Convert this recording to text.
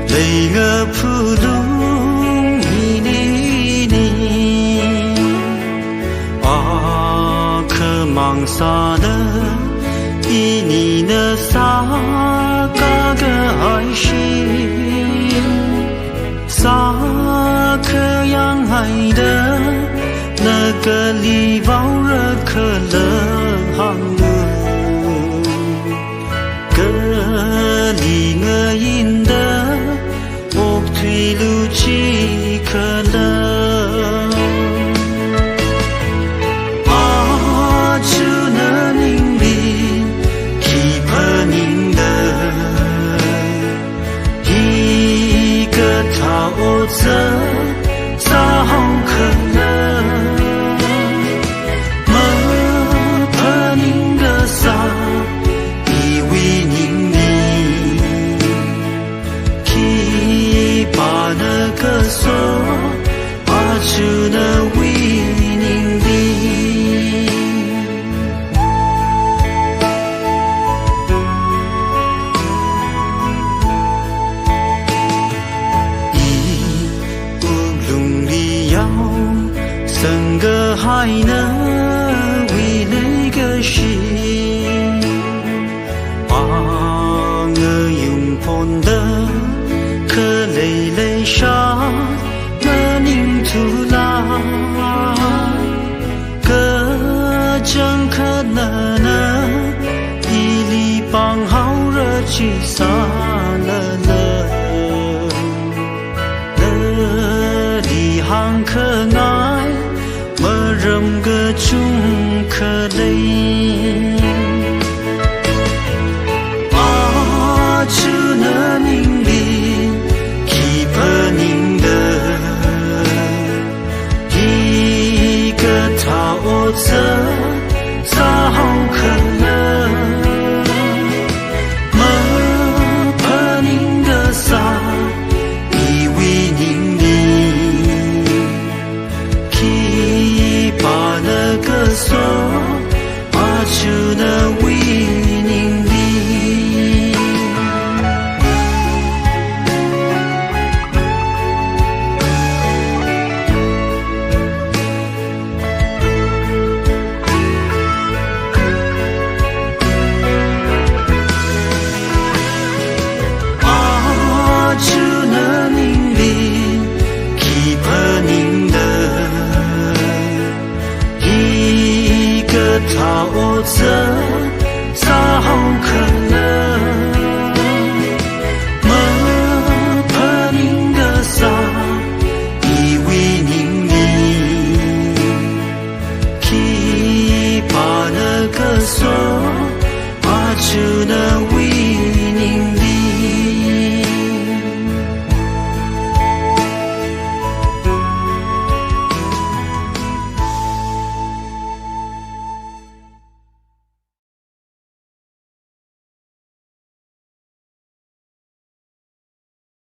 雷个普鲁伊尼尼啊克芒萨的伊尼的萨嘎个爱心萨克阳爱的那个里包热可乐行个里个因的我推路几可乐啊就那宁里qui peut宁的一个桃子早可乐个说把住的为宁的一乌龙里要三个海呢为那个心把我用碰的可累累沙那宁图拉个真可能一里帮好热去撒了里行可爱么人个中可累啊就那宁里宁的一个桃子早可乐么怕宁的撒以为宁的去把那个说把就那为宁的桃子早可乐